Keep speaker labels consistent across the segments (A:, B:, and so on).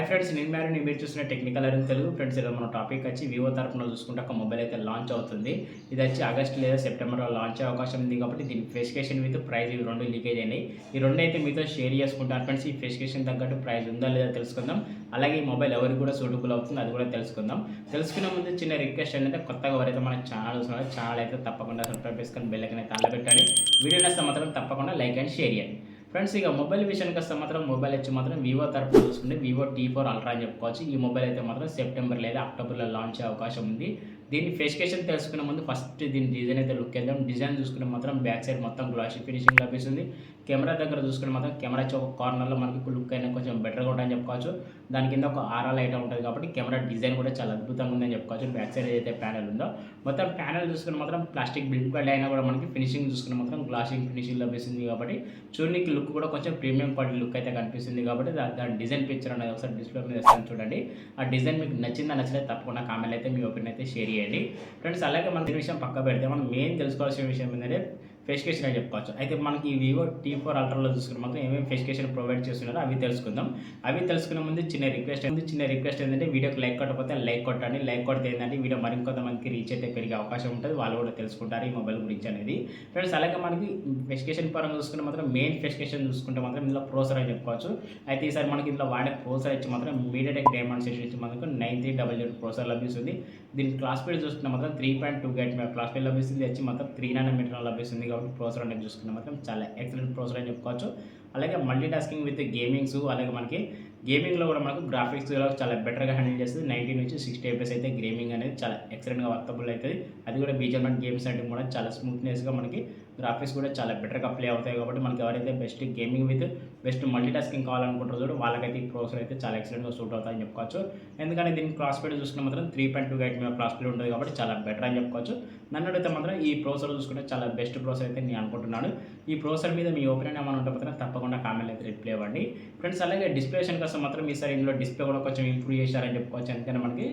A: Friends నేను మీరు చూసిన టెక్నికల్ అరేంజ్ తెలుగు ఫ్రెండ్స్ ఇలా మన టాపిక్ వచ్చి వివో తరఫున చూసుకుంటే ఒక మొబైల్ అయితే లాంచ్ అవుతుంది. ఇది వచ్చి ఆగస్ట్ లేదా సెప్టెంబర్లో లాంచ్ అయ్యే అవకాశం ఉంది కాబట్టి దీని స్పెసిఫికేషన్ విత్ ప్రైస్ ఇవి రెండు లీకేజ్ అయినాయి. ఈ రెండు అయితే మీతో షేర్ చేసుకుంటాను ఫ్రెండ్స్. ఈ స్పెసిఫికేషన్ తగ్గట్టు ప్రైస్ ఉందా లేదా తెలుసుకుందాం. అలాగే ఈ మొబైల్ ఎవరికి కూడా సూటబుల్ అవుతుంది అది కూడా తెలుసుకుందాం. తెలుసుకునే ముందు చిన్న రిక్వెస్ట్ ఏంటంటే కొత్తగా ఎవరైతే మన ఛానల్ చూస్తున్నారో ఛానల్ అయితే తప్పకుండా సబ్స్క్రైబ్ చేసుకొని బెల్ ఐకాన్ అయితే ఆన్లో పెట్టండి. వీడియో నచ్చితే మాత్రం తప్పకుండా లైక్ అండ్ షేర్ చేయండి. ఫ్రెండ్స్ ఇక మొబైల్ విషయానికి వస్తే మాత్రం మొబైల్ వచ్చి మాత్రం వివో తరఫున చూసుకుంటే వివో T4 అల్ట్రా అని చెప్పుకోవచ్చు. ఈ మొబైల్ అయితే మాత్రం సెప్టెంబర్ లేదా అక్టోబర్లో లాంచ్ అయ్యే అవకాశం ఉంది. దీని స్పెసిఫికేషన్ తెలుసుకునే ముందు ఫస్ట్ దీని డిజైన్ అయితే లుక్ వేద్దాం. డిజైన్ చూసుకుంటే మాత్రం బ్యాక్ సైడ్ మొత్తం గ్లాసీ ఫినిషింగ్ లభిస్తుంది. కెమెరా దగ్గర చూసుకుంటే మాత్రం కెమెరా వచ్చి ఒక కార్నర్లో మనకి లుక్ అయినా కొంచెం బెటర్గా ఉంటుందని చెప్పుకోవచ్చు. దాని కింద ఒక ఆర్ఆర్ లైట్ ఉంటుంది కాబట్టి కెమెరా డిజైన్ కూడా చాలా అద్భుతంగా ఉందని చెప్పుకోవచ్చు. బ్యాక్ సైడ్ ఏదైతే ప్యానెల్ ఉందో మొత్తం ప్యానెల్ చూసుకుని మాత్రం ప్లాస్టిక్ బిల్డ్ క్వాలిటీ అయినా కూడా మనకి ఫినిషింగ్ చూసుకుని మాత్రం గ్లాసింగ్ ఫినిషింగ్ లభిస్తుంది కాబట్టి చూడడానికి లుక్ కూడా కొంచెం ప్రీమియం క్వాలిటీ లుక్ అయితే కనిపిస్తుంది కాబట్టి దాని డిజైన్ పిక్చర్ అనేది ఒకసారి డిస్ప్లే మీద వేస్తాను చూడండి. ఆ డిజైన్ మీకు నచ్చిందా నచ్చలేదు తప్పకుండా కామెంట్ అయితే మీ ఒపీనియన్ అయితే షేర్ చేయండి ఫ్రెండ్స్. అలాగే మన విషయం పక్క పెడితే మనం మెయిన్ తెలుసుకోవాల్సిన విషయం ఏంటంటే స్పెసిఫికేషన్ అని చెప్పుకోవచ్చు. అయితే మనకి ఈ వివో T4 అల్ట్రాలో చూసుకుని మాత్రం ఏమేమి స్పెసిఫికేషన్ ప్రొవైడ్ చేస్తున్నారో అవి తెలుసుకుందాం. అవి తెలుసుకునే ముందు చిన్న రిక్వెస్ట్ ఏంటంటే వీడియోకి లైక్ కొట్టకపోతే లైక్ కొట్టండి. లైక్ కొడితే ఏంటంటే వీడియో మరింకొంతమందికి రీచ్ అయితే పెరిగే అవకాశం ఉంటుంది. వాళ్ళు కూడా తెలుసుకుంటారు ఈ మొబైల్ గురించి అనేది ఫ్రెండ్స్. అలాగే మనకి స్పెసిఫికేషన్ పరంగా చూసుకుంటే మాత్రం మెయిన్ స్పెసిఫికేషన్ చూసుకుంటే మాత్రం ఇందులో ప్రోసెసర్ అని చెప్పుకోవచ్చు. అయితే ఈసారి మనకి ఇందులో వాడే ప్రోసెసర్ ఇచ్చి మాత్రం మీడియాటెక్ డైమెన్సిటీ ఇచ్చి మనకు 9300 ప్రోసెసర్ లభిస్తుంది. దీని క్లాస్ స్పీడ్ చూసుకుంటే మాత్రం 3.2 GHz క్లాస్ స్పీడ్ లభిస్తుంది. వచ్చి మొత్తం 3 nm లభిస్తుంది కాబట్టి ప్రోసెసర్ అనేది చూసుకుంటే మాత్రం చాలా ఎక్సలెంట్ ప్రోసెసర్ అని చెప్పుకోవచ్చు. అలాగే మల్టీ టాస్కింగ్ విత్ గేమింగ్స్ అలాగే మనకి గేమింగ్లో కూడా మనకు గ్రాఫిక్స్ చాలా బెటర్గా హ్యాండిల్ చేస్తుంది. 90 నుంచి 60 FPS అయితే గేమింగ్ అనేది చాలా ఎక్సలెంట్గా వర్కబుల్ అవుతుంది. అది కూడా బీజిఎంఐ గేమ్స్ అంటే కూడా చాలా స్మూత్నెస్గా మనకి గ్రాఫిక్స్ కూడా చాలా బెటర్గా ప్లే అవుతాయి కాబట్టి మనకి ఎవరైతే best gaming with best multitasking కావాలనుకుంటారో చూడు వాళ్ళకైతే ఈ ప్రోసెసర్ అయితే చాలా ఎక్సలెంట్గా సూట్ అవుతాయని చెప్పుకోవచ్చు. ఎందుకంటే దీనికి క్లాస్ స్పీడ్ చూసుకుంటే మాత్రం 3.2 GHz క్లాస్ స్పీడ్ ఉంటుంది కాబట్టి చాలా బెటర్ అని చెప్పుకోవచ్చు. నన్ను అడిగితే మాత్రం ఈ ప్రోసెసర్ చూసుకుంటే చాలా బెస్ట్ ప్రోసెసర్ అయితే నేను అనుకుంటున్నాను. ఈ ప్రోసెసర్ మీద మీ ఒపీనియన్ ఏమైనా ఉంటే మాత్రం తప్పకుండా కామెంట్ అయితే రిప్లై ఇవ్వండి ఫ్రెండ్స్. అలాగే డిస్ప్లే విషయం కోసం మాత్రం ఈసారి ఇందులో డిస్ప్లే కూడా కొంచెం ఇంప్రూవ్ చేశారని చెప్పుకోవచ్చు. ఎందుకంటే మనకి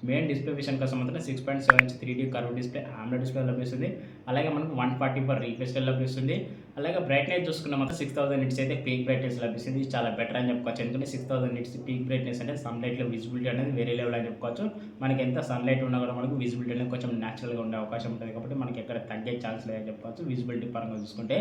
A: మెయిన్ డిస్ప్లే విషయం కోసం మాత్రం 6.7 inch 3D curve display AMOLED display లభిస్తుంది. అలాగే మనకు 140 రీఫ్రెష్ లభిస్తుంది. అలాగే బ్రైట్నెస్ చూసుకున్న మాత్రం 6000 నిట్స్ అయితే పీక్ బ్రైట్నెస్ లభిస్తుంది. చాలా బెటర్ అని చెప్పుకోవచ్చు. ఎందుకంటే 6000 నిట్స్ పీక్ బ్రైట్నెస్ అంటే సన్లైట్లో విజిబిలిటీ అనేది వేరే లెవెల్ అని చెప్పుకోవచ్చు. మనకి ఎంత సన్లైట్ ఉన్నా కూడా మనకు విజిబిలిటీ అనేది కొంచెం న్యాచురల్గా ఉండే అవకాశం ఉంటుంది కాబట్టి మనకి ఎక్కడ తగ్గే ఛాన్స్ లేదని చెప్పుకోవచ్చు విజిబిలిటీ పరంగా చూసుకుంటే.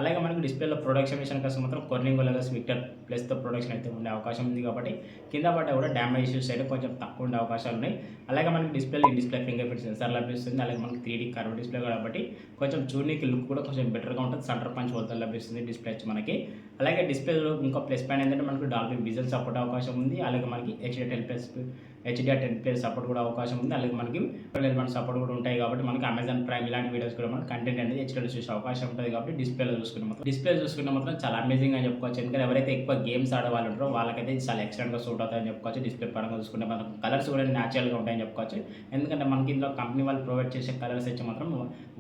A: అలాగే మనకు డిస్ప్లేలో ప్రొడక్షన్ విషయానికి వస్తే మాత్రం కొర్నింగ్ లెగస్ విక్టర్ ప్లస్తో ప్రొడక్షన్ అయితే ఉండే అవకాశం ఉంది కాబట్టి కింద పడ్డా కూడా డ్యామేజ్ ఇష్యూస్ అయితే కొంచెం తక్కువ ఉండే అవకాశాలు ఉన్నాయి. అలాగే మనకి డిస్ప్లే ఫింగర్ ప్రింట్ సెన్సార్ లభిస్తుంది. అలాగే మనకి 3D కర్వ్ డిస్ప్లే కాబట్టి కొంచెం చూడడానికి లుక్ కూడా కొంచెం బెటర్గా ఉంటుంది. సెంటర్ పంచ్ వద్ద లభిస్తుంది డిస్ప్లే వచ్చి మనకి. అలాగే డిస్ప్లేలో ఇంకో ప్లస్ పాయింట్ ఏంటంటే మనకు డాల్బీ విజన్ సపోర్ట్ అవకాశం ఉంది. అలాగే మనకి HDR10+ సపోర్ట్ కూడా అవకాశం ఉంది. అలాగే మనకి ఎలిమెంట్ సపోర్ట్ కూడా ఉంటాయి కాబట్టి మనకి అమెజాన్ ప్రైమ్ ఇలాంటి వీడియోస్ కూడా మనకి కంటెంట్ అనేది హెచ్డీలో చూసే అవకాశం ఉంటుంది కాబట్టి డిస్ప్లే చూసుకుంటే మాత్రం చాలా అమేజింగ్ అని చెప్పుకోవచ్చు. ఎందుకంటే ఎవరైతే ఎక్కువ గేమ్స్ ఆడే వాళ్ళు ఉంటారో వాళ్ళకైతే చాలా ఎక్సలెంట్గా సూట్ అవుతాయని చెప్పుకోవచ్చు. డిస్ప్లే పరంగా చూసుకుంటే మనకు కలర్స్ కూడా న్యాచురల్గా ఉంటాయని చెప్పుకోవచ్చు. ఎందుకంటే మనకి ఇందులో కంపెనీ వాళ్ళు ప్రొవైడ్ చేసే కలర్స్ వచ్చి మాత్రం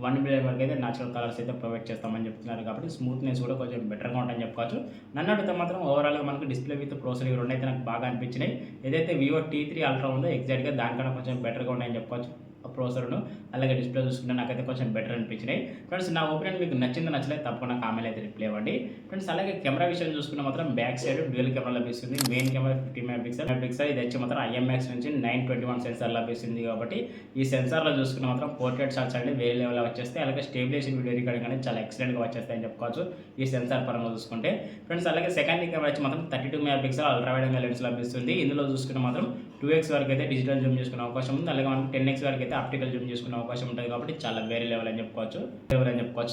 A: 1 బిలియన్ వరకు అయితే న్యాచురల్ కలర్స్ అయితే ప్రొవైడ్ చేస్తామని చెప్తున్నారు కాబట్టి స్మూత్నెస్ కూడా కొంచెం బెటర్గా ఉంటాయని చెప్పుకోవచ్చు. నన్ను అడిగితే మాత్రం ఓవరాల్గా మనకు డిస్ప్లే విత్ ప్రోసెసర్ రెండు అయితే నాకు బాగా అనిపించినాయి. ఏదైతే వివో T3 అల్ట్రా ఉందో ఎగ్జాక్ట్గా దానికన్నా కొంచెం బెటర్గా ఉన్నాయని చెప్పుకోవచ్చు ప్రోసెసర్ను. అలాగే డిస్ప్లే చూసుకుంటే నాకైతే కొంచెం బెటర్ అనిపించినాయి ఫ్రెండ్స్. నా ఒపీనియన్ మీకు నచ్చిందో నచ్చలేదు తప్పకుండా కామెంట్ అయితే రిప్లై ఇవ్వండి ఫ్రెండ్స్. అలాగే కెమెరా విషయం చూసుకుంటే మాత్రం బ్యాక్ సైడ్ డ్యూయల్ కెమెరా లభిస్తుంది. మెయిన్ కెమెరా 50 MP ఇది వచ్చి మాత్రం IMX నుంచి 921 సెన్సార్ లభిస్తుంది కాబట్టి ఈ సెన్సార్లో చూసుకుంటే మాత్రం పోర్ట్రేట్ షాట్స్ అంటే వేరే లెవెల్లో వచ్చేస్తాయి. అలాగే స్టేబిలైజేషన్ వీడియో రికార్డింగ్ అనేది చాలా ఎక్సలెంట్గా వచ్చేస్తాయని చెప్పుకోవచ్చు ఈ సెన్సార్ పరంగా చూసుకుంటే ఫ్రెండ్స్. అలాగే సెకండ్ కెమెరా వచ్చి మాత్రం 32 MP ultra wide angle lens లభిస్తుంది. ఇందులో చూసుకుంటే మాత్రం 2x వరకు అయితే డిజిటల్ జూమ్ చేసుకునే అవకాశం ఉంది. అలాగే మనకి 10x వరకు అయితే ఆప్టికల్ జూమ్ చేసుకునే అవకాశం ఉంటుంది కాబట్టి చాలా వేరే లెవెల్ అని చెప్పుకోవచ్చు.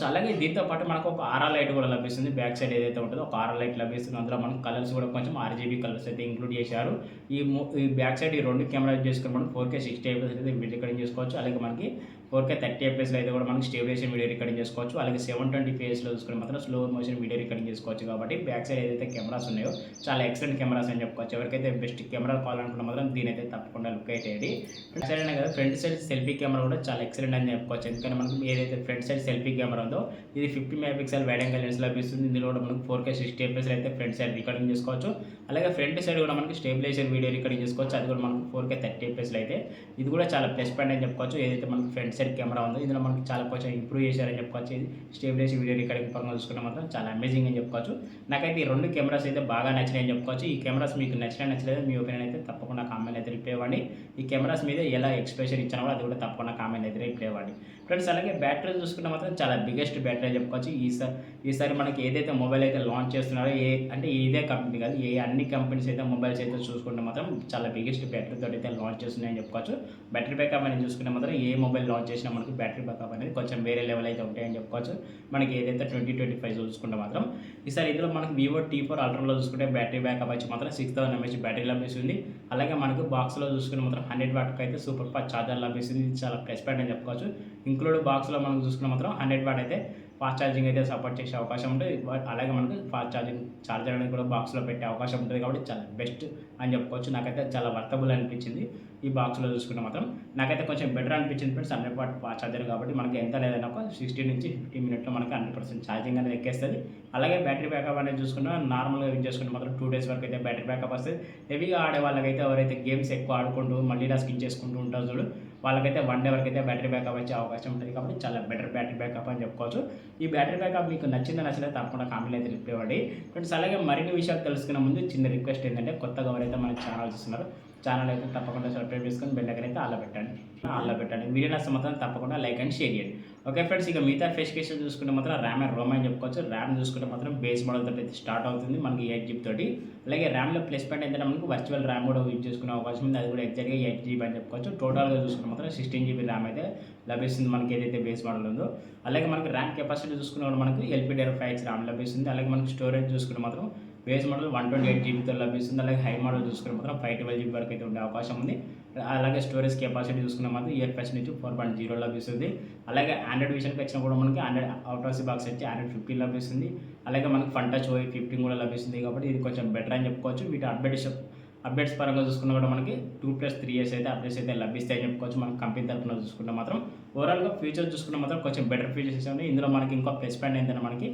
A: అలాగే దీంతో పాటు మనకు ఒక ఆర్ఆర్ లైట్ కూడా లభిస్తుంది. బ్యాక్ సైడ్ ఏదైతే ఉంటుందో ఒక ఆర్ఆర్ లైట్ లభిస్తుంది. అందులో మనకు కలర్స్ కూడా కొంచెం RGB కలర్స్ అయితే ఇంక్లూడ్ చేశారు. ఈ బ్యాక్ సైడ్ ఈ రెండు కెమెరా చేసుకుని మనం 4K 60 FPS అయితే వీడియో రికార్డింగ్ చేసుకోవచ్చు. అలాగే మనకి 4K 30 FPS అయితే కూడా మనకి స్టేబిలైజేషన్ వీడియో రికార్డింగ్ చేసుకోవచ్చు. అలాగే 720 ఫేస్లో చూసుకుని మాత్రం స్లో మోషన్ వీడియో రికార్డింగ్ చేసుకోవచ్చు కాబట్టి బ్యాక్ సైడ్ ఏదైతే కెమెరాస్ ఉన్నాయో చాలా ఎక్సలెంట్ కెమెరాస్ అని చెప్పుకోవచ్చు. ఎవరికైతే బెస్ట్ కెమెరా కావాలనుకున్న మాత్రం దీని అయితే తప్పకుండా లుక్ అయితే ఫ్రంట్ సైడ్ కదా ఫ్రంట్ సైడ్ సెల్ఫీ కెమెరా కూడా చాలా ఎక్సలెంట్ అని చెప్పుకోవచ్చు. ఎందుకంటే మనకి ఏదైతే ఫ్రంట్ సైడ్ సెల్ఫీ కెమెరా ఉందో ఇది 50 MP వైడ్ యాంగిల్ లెన్స్ లభిస్తుంది. ఇందులో కూడా మనకు 4K 60 FPS అయితే ఫ్రంట్ సైడ్ రికార్డింగ్ చేసుకోవచ్చు. అలాగే ఫ్రంట్ సైడ్ కూడా మనకి స్టేబిలైజేషన్ వీడియో రికార్డింగ్ చేసుకోవచ్చు. అది కూడా మనకు 4K 30 FPS అయితే ఇది కూడా చాలా ప్లస్ పాయింట్ అని చెప్పుకోవచ్చు. ఏదైతే మనకి ఫ్రంట్ సైడ్ కెమెరా ఉంది. ఇందులో మనకి చాలా కొంచెం ఇంప్రూవ్ చేశారని చెప్పుకోవచ్చు. ఇది స్టేబిలైజేషన్ వీడియో రికార్డింగ్ పరంగా చూసుకుంటే మాత్రం చాలా అమేజింగ్ అని చెప్పుకోవచ్చు. నాకైతే ఈ 2 కెమెరాస్ అయితే బాగా నచ్చినాయి అని చెప్పుకోవచ్చు. ఈ కెమెరాస్ మీకు నచ్చలేదు మీ ఒపీనియన్ అయితే తప్పకుండా కామెంట్ అయితే రిప్లై ఇవ్వండి. ఈ కెమెరాస్ మీద ఎలా ఎక్స్ప్రెషన్ ఇచ్చినా కూడా అది కూడా తప్పకుండా కామెంట్ అయితే రిప్లై ఇవ్వండి ఫ్రెండ్స్. అలాగే బ్యాటరీ చూసుకుంటే మాత్రం చాలా బిగ్గెస్ట్ బ్యాటరీ అని చెప్పుకోవచ్చు. ఈసారి మనకి ఏదైతే మొబైల్ అయితే లాంచ్ చేస్తున్నారో అంటే ఇదే కంపెనీ కాదు, అన్ని కంపెనీస్ అయితే మొబైల్స్ అయితే చూసుకుంటే మాత్రం చాలా బిగ్గెస్ట్ బ్యాటరీ తోటి అయితే లాంచ్ చేస్తున్నాయని చెప్పుకోవచ్చు. బ్యాటరీ బ్యాకప్ అనేది చూసుకుంటే మాత్రం ఏ మొబైల్ లాంచ్ చేసినా మనకి బ్యాటరీ బ్యాకప్ అనేది కొంచెం వేరే లెవెల్ అయితే ఉంటాయని చెప్పుకోవచ్చు. మనకి ఏదైతే 2025 చూసుకుంటే మాత్రం ఈసారి ఇందులో మనకి వివో T4 అల్ట్రాలో చూసుకుంటే బ్యాటరీ బ్యాకప్ వచ్చి మాత్రం 6000 mAh బ్యాటరీ లభిస్తుంది. అలాగే మనకు బాక్స్లో చూసుకుంటే మాత్రం 100 వాట్కి అయితే సూపర్ ఫాస్ట్ ఛార్జర్ లభిస్తుంది. ఇది చాలా ప్లస్ పాయింట్ అని చెప్పుకోవచ్చు. ఇంక్లూడ్ బాక్స్లో మనం చూసుకుంటే మాత్రం 100 వాట్ అయితే ఫాస్ట్ ఛార్జింగ్ అయితే సపోర్ట్ చేసే అవకాశం ఉంటుంది. అలాగే మనకు ఫాస్ట్ ఛార్జర్ అనేది కూడా బాక్స్లో పెట్టే అవకాశం ఉంటుంది కాబట్టి చాలా బెస్ట్ అని చెప్పుకోవచ్చు. నాకైతే చాలా వర్తబుల్ అనిపించింది ఈ బాక్స్లో చూసుకుంటే మాత్రం. నాకైతే కొంచెం బెటర్ అనిపించింది ఫ్రెండ్స్. 100 వాట్ ఫాస్ట్ ఛార్జర్ కాబట్టి మనకి ఎంత లేదన్నా ఒక 60 నుంచి 50 మినిట్లో మనకి 100% ఛార్జింగ్ అనేది ఎక్కేస్తుంది. అలాగే బ్యాటరీ బ్యాకప్ అనేది చూసుకున్నా నార్మల్గా యూజ్ చేసుకుంటే మాత్రం 2 days వరకు అయితే బ్యాటరీ బ్యాకప్ వస్తుంది. హెవీగా ఆడే వాళ్ళకైతే ఎవరైతే గేమ్స్ ఎక్కువ ఆడుకుంటూ మళ్ళీ స్కిన్ చేసుకుంటూ ఉంటారు చూడు, వాళ్ళకైతే 1 day వరకు అయితే బ్యాటరీ బ్యాకప్ వచ్చే అవకాశం ఉంటుంది కాబట్టి చాలా బెటర్ బ్యాటరీ బ్యాకప్ అని చెప్పుకోవచ్చు. ఈ బ్యాటరీ బ్యాకప్ మీకు నచ్చలేదు తప్పకుండా కామెంట్ అయితే రిప్లై ఇవ్వండి ఫ్రెండ్స్. అలాగే మరిన్ని విషయాలు తెలుసుకునే ముందు చిన్న రిక్వెస్ట్ ఏంటంటే కొత్తగా ఎవరైతే మన ఛానల్ చూస్తున్నారు, ఛానల్ అయితే తప్పకుండా సబ్స్క్రైబ్ చేసుకొని బెల్ ఐకాన్ అయితే ఆల్లో పెట్టండి. వీడియో నచ్చితే మాత్రం తప్పకుండా లైక్ అండ్ షేర్ చేయండి. ఓకే ఫ్రెండ్స్, ఇక మిగతా స్పెసిఫికేషన్ చూసుకుంటే మాత్రం ర్యామ్ అండ్ రోమ్ అని చెప్పుకోవచ్చు. ర్యామ్ చూసుకుంటే మాత్రం బేస్ మోడల్ తోటి అయితే స్టార్ట్ అవుతుంది మనకి 8GB తోటి. అలాగే ర్యామ్లో ప్లస్ పాయింట్ ఏంటంటే మనకు వర్చువల్ ర్యామ్ కూడా యూజ్ చేసుకునే అవకాశం ఉంది. అది కూడా ఎగ్జాక్ట్గా 8GB అని చెప్పుకోవచ్చు. టోటల్గా చూసుకుంటే మాత్రం 16GB ర్యామ్ అయితే లభిస్తుంది మనకి ఏదైతే బేస్ మోడల్ ఉందో. అలాగే మనకి ర్యామ్ కెపాసిటీ చూసుకున్నప్పుడు మనకు LPDDR5X ర్యామ్ లభిస్తుంది. అలాగే మనకి స్టోరేజ్ చూసుకుంటే మాత్రం బేస్ మోడల్ 128GBతో లభిస్తుంది. అలాగే హై మోడల్ చూసుకుంటే మాత్రం 512GB వరకు అయితే ఉండే అవకాశం ఉంది. అలాగే స్టోరేజ్ కెపాసిటీ చూసుకున్న మాత్రం UFS నుంచి 4.0 లభిస్తుంది. అలాగే ఆండ్రాయిడ్ విషయానికి వచ్చినా కూడా మనకి Android out of the box వచ్చి ఆండ్రాయిడ్ 15 లభిస్తుంది. అలాగే మనకి ఫన్ టచ్ OS 15 కూడా లభిస్తుంది కాబట్టి ఇది కొంచెం బెటర్ అని చెప్పుకోవచ్చు. వీటి అప్డేట్స్ పరంగా చూసుకున్నా కూడా మనకి 2+3 years అయితే అప్డేట్స్ అయితే లభిస్తాయని చెప్పుకోవచ్చు. మనకి కంపెనీ తరఫున చూసుకుంటే మాత్రం ఓవరాల్గా ఫీచర్స్ చూసుకుంటే మాత్రం కొంచెం బెటర్ ఫీచర్స్ ఉన్నాయి. ఇందులో మనకి ఇంకో ప్లస్ పాయింట్ ఏంటంటే మనకి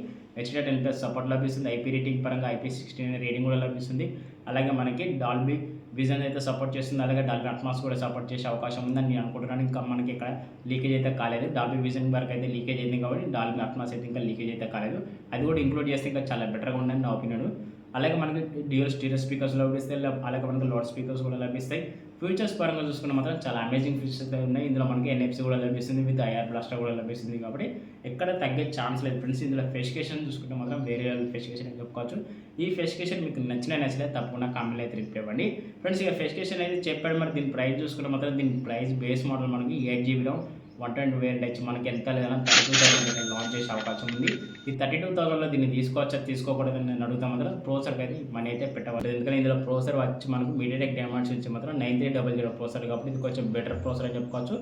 A: HDR10+ సపోర్ట్ లభిస్తుంది. IP రేటింగ్ పరంగా IP69 రేటింగ్ కూడా లభిస్తుంది. అలాగే మనకి డాల్బీ విజన్ అయితే సపోర్ట్ చేస్తుంది. అలాగే డాల్బీ అట్మాస్ కూడా సపోర్ట్ చేసే అవకాశం ఉందని నేను అనుకుంటున్నాను. ఇంకా మనకి ఇక్కడ లీకేజ్ అయితే కాలేదు. డాల్బీ విజన్ వరకు అయితే లీకేజ్ అయింది కాబట్టి డాల్బీ అట్మాస్ అయితే ఇంకా లీకేజ్ అయితే కాలేదు. అది కూడా ఇంక్లూడ్ చేస్తే ఇంకా చాలా బెటర్గా ఉందని నా ఒపీనియన్. అలాగే మనకి డ్యూయల్ స్టీరియో స్పీకర్స్ లభిస్తాయి. అలాగే మనకి లౌడ్ స్పీకర్స్ కూడా లభిస్తాయి. ఫీచర్స్ పరంగా చూసుకుంటే మాత్రం చాలా అమేజింగ్ ఫీచర్స్ అయితే ఉన్నాయి. ఇందులో మనకి NFC కూడా లభిస్తుంది, విత్ IR బ్లాస్టర్ కూడా లభిస్తుంది కాబట్టి ఎక్కడ తగ్గే ఛాన్స్ లేదు ఫ్రెండ్స్. ఇందులో స్పెసిఫికేషన్ చూసుకుంటే మాత్రం వేరే స్పెసిఫికేషన్ అని చెప్పుకోవచ్చు. ఈ స్పెసిఫికేషన్ మీకు నచ్చలేదు తప్పకుండా కామెంట్ అయితే రిప్లై ఇవ్వండి ఫ్రెండ్స్. ఇక స్పెసిఫికేషన్ అయితే చెప్పాడు. మరి దీని ప్రైస్ చూసుకుంటే మాత్రం దీని ప్రైస్ బేస్ మోడల్ మనకి 8GBలో 120 వేరియంట్ మనకి ఎంత లేదన్నా 32,000 లాంచ్ చేసే అవకాశం ఉంది. ఈ 32,000లో దీన్ని తీసుకోకూడదని నేను అడుగుతా మాత్రం ప్రోసెసర్కి అయితే మనీ అయితే పెట్టవాలి. ఎందుకంటే ఇందులో ప్రోసెసర్ వచ్చి మనకు మీడియాటెక్ డైమండ్స్ నుంచి మాత్రం 9300 ప్రోసెసర్ కాబట్టి ఇది కొంచెం బెటర్ ప్రోసెసర్ అని చెప్పుకోవచ్చు.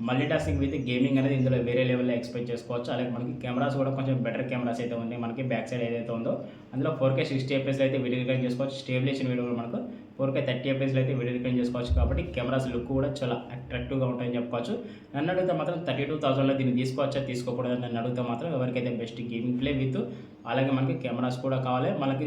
A: మల్టీ టాస్కింగ్ విత్ గేమింగ్ అనేది ఇందులో వేరే లెవెల్లో ఎక్స్పెక్ట్ చేసుకోవచ్చు. అలాగే మనకి కెమెరాస్ కూడా కొంచెం బెటర్ కెమెరాస్ అయితే ఉన్నాయి. మనకి బ్యాక్ సైడ్ ఏదైతే ఉందో అందులో 4K 60fps అయితే వీడియో రికార్డ్ చేసుకోవచ్చు. స్టేబిలేషన్ వీడియో కూడా మనకు 4K 30fps అయితే వీడియో రికార్డ్ చేసుకోవచ్చు కాబట్టి కెమెరాస్ లుక్ కూడా చాలా అట్రాక్టివ్గా ఉంటాయని చెప్పుకోవచ్చు. నన్ను అడిగితే మాత్రం 32,000లో దీన్ని తీసుకోకూడదని నన్ను అడిగితే మాత్రం ఎవరికైతే బెస్ట్ గేమింగ్ ప్లే విత్ అలాగే మనకి కెమెరాస్ కూడా కావాలి, మనకి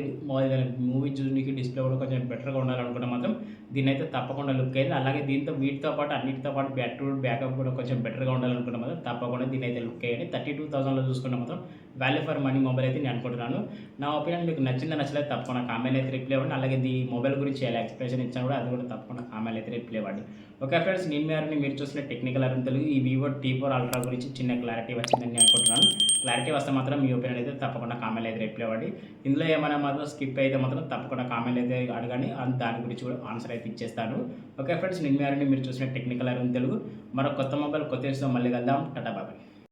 A: మూవీ చూడడానికి డిస్ప్లే కూడా కొంచెం బెటర్గా ఉండాలనుకుంటే మాత్రం దీన్ని అయితే తప్పకుండా లుక్ అయింది. అలాగే వీటితో పాటు అన్నిటితో పాటు బ్యాటరీ బ్యాకప్ కూడా కొంచెం బెటర్గా ఉండాలనుకుంటే మాత్రం తప్పకుండా దీన్ని అయితే లుక్ అయ్యండి. 32,000లో చూసుకుంటే మాత్రం వాల్యూ ఫర్ మనీ మొబైల్ అయితే నేను అనుకుంటున్నాను. నా ఒపీనియన్ మీకు నచ్చలేదు తప్పకుండా కామెంట్ అయితే రిప్లై ఇవ్వండి. అలాగే ఈ మొబైల్ గురించి ఎలా ఎక్స్ప్రెషన్ ఇచ్చినా కూడా అది కూడా తప్పకుండా కామెంట్ అయితే రిప్లై ఇవ్వండి. ఓకే ఫ్రెండ్స్, మీరు చూసిన టెక్నికల్ అరుణ్ తెలుగు ఈ వివో T4 అల్ట్రా గురించి చిన్న క్లారిటీ వచ్చిందని నేను అనుకుంటున్నాను. క్లారిటీ వస్తే మాత్రం మీ ఒపీనియన్ అయితే తప్పకుండా కామెంట్ అయితే రిప్లై ఇవ్వండి. ఇందులో ఏమైనా మాత్రం స్కిప్ అయితే మాత్రం తప్పకుండా కామెంట్ అయితే అడగండి, దాని గురించి కూడా ఆన్సర్ అయితే ఇచ్చేస్తాను. ఓకే ఫ్రెండ్స్, మీరు చూసిన టెక్నికల్ అరుణ్ తెలుగు మరో కొత్త మొబైల్ కొత్త విషయం మళ్ళీ కలుద్దాం. టాటా బాయ్.